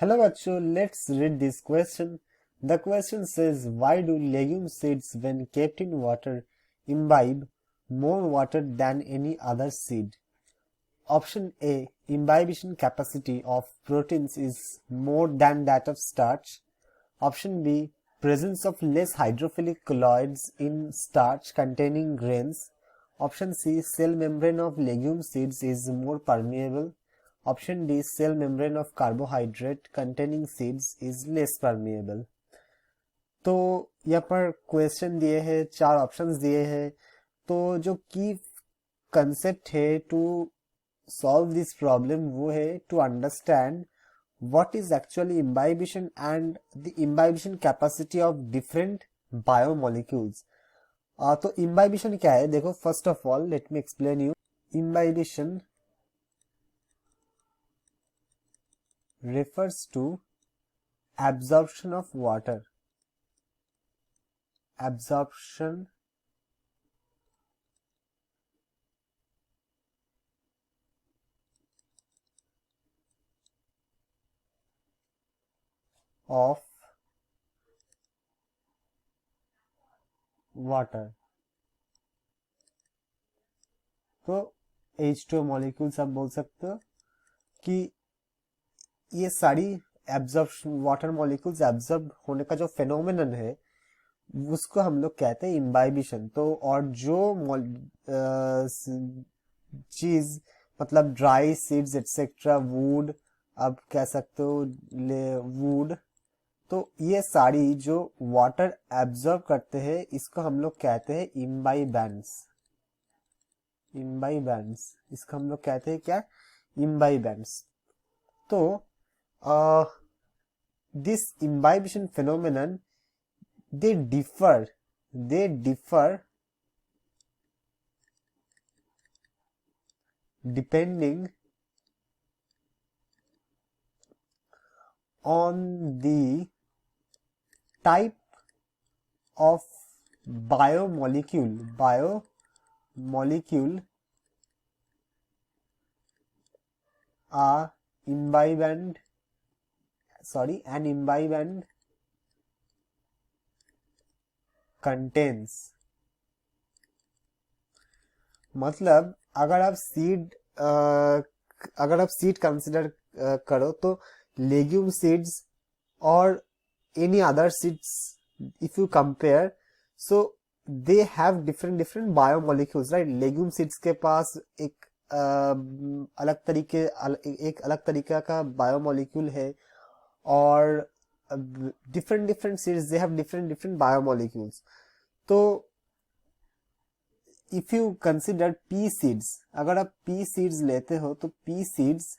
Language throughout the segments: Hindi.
Hello बच्चों, let's read this question. The question says, why do legume seeds when kept in water imbibe more water than any other seed? Option A, imbibition capacity of proteins is more than that of starch. Option B, presence of less hydrophilic colloids in starch containing grains. Option C, cell membrane of legume seeds is more permeable. Option D, cell membrane of carbohydrate containing seeds is less permeable. तो यहाँ पर क्वेश्चन दिए हैं, चार ऑप्शंस दिए हैं. तो जो की कंसेप्ट है टू सॉल्व दिस प्रॉब्लम वो है to understand what is actually imbibition and the imbibition capacity of different biomolecules. तो imbibition क्या है? देखो, first of all let me explain you. Imbibition refers to absorption of water. Absorption of water. तो H2O मॉलिक्यूल्स आप बोल सकते हो कि ये सारी एब्जॉर्प्शन वाटर मॉलिक्यूल्स एब्जॉर्ब होने का जो फेनोमेनन है उसको हम लोग कहते हैं इम्बाइबिशन. तो और जो चीज मतलब ड्राई सीड्स एक्सेट्रा वुड आप कह सकते हो वुड, तो ये सारी जो वाटर एब्जॉर्ब करते हैं इसको हम लोग कहते हैं इम्बाइबेंस. इम्बाइबेंस इसको हम लोग कहते हैं क्या? इम्बाइबेंस. तो this imbibition phenomenon they differ depending on the type of biomolecule an imbibant contains. मतलब अगर आप सीड कंसिडर करो तो लेग्यूम सीड्स और any other seeds if you compare, so they have different biomolecules, right. Legume seeds के पास एक अलग तरीके का बायोमोलिक्यूल है और different seeds they have different biomolecules. तो if you consider pea seeds, अगर आप पी सीड्स लेते हो तो pea seeds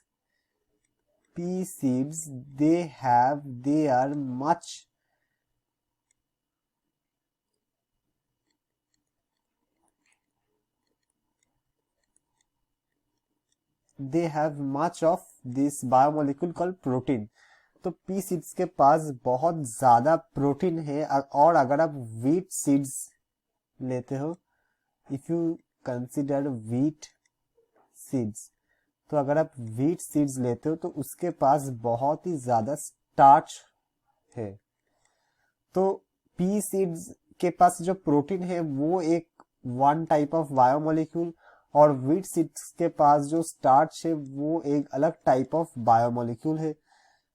they are much of this biomolecule called protein. तो पी सीड्स के पास बहुत ज्यादा प्रोटीन है. और अगर आप व्हीट सीड्स लेते हो, if you consider wheat seeds, तो अगर आप व्हीट सीड्स लेते हो तो उसके पास बहुत ही ज्यादा स्टार्च है. तो पी सीड्स के पास जो प्रोटीन है वो एक वन टाइप ऑफ बायोमोलिक्यूल और व्हीट सीड्स के पास जो स्टार्च है वो एक अलग टाइप ऑफ बायोमोलिक्यूल है.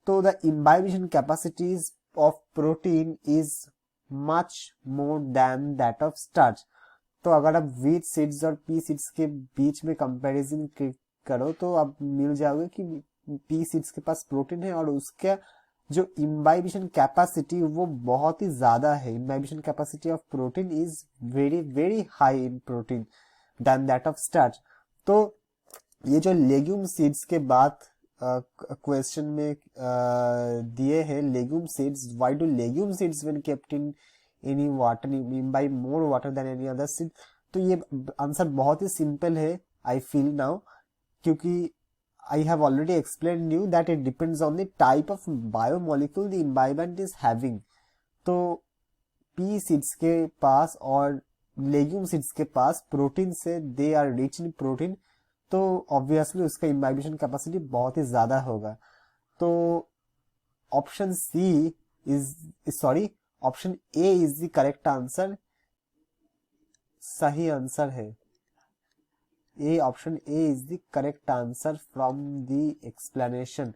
तो the imbibition capacities of protein is much more than that of starch. तो अगर आप व्हीट सीड्स और पी सीड्स के बीच में कंपैरिजन करो तो आप मिल जाओगे कि पी सीड्स के पास प्रोटीन है और उसका जो इम्बाइबिशन कैपेसिटी वो बहुत ही ज्यादा है. Imbibition capacity of protein is very high in protein than that of starch. तो ये जो लेग्यूम सीड्स के बाद क्वेश्चन में दिए हैं, legume seeds, why do legume seeds when kept in any water imbibe more water than any other seed. तो ये आंसर बहुत ही सिंपल है आई फील नाउ, क्योंकि I have already explained you that it depends on the type of biomolecule the imbibant is having. तो pea seeds के पास और legume seeds के पास प्रोटीन से they are rich in protein, तो obviously उसका imbibation capacity बहुत ही ज्यादा होगा. तो option C option A is the correct answer, सही आंसर है। A option A is the correct answer from the explanation.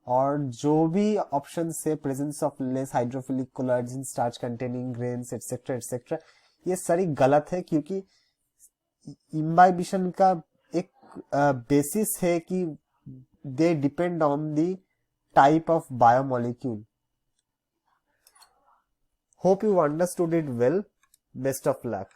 और जो भी ऑप्शन से presence of less hydrophilic collagen, starch containing grains etcetera etcetera, ये सारी गलत है, क्योंकि इम्बाइबिशन का एक बेसिस है कि they depend on the type of biomolecule. Hope you understood it well. Best of luck.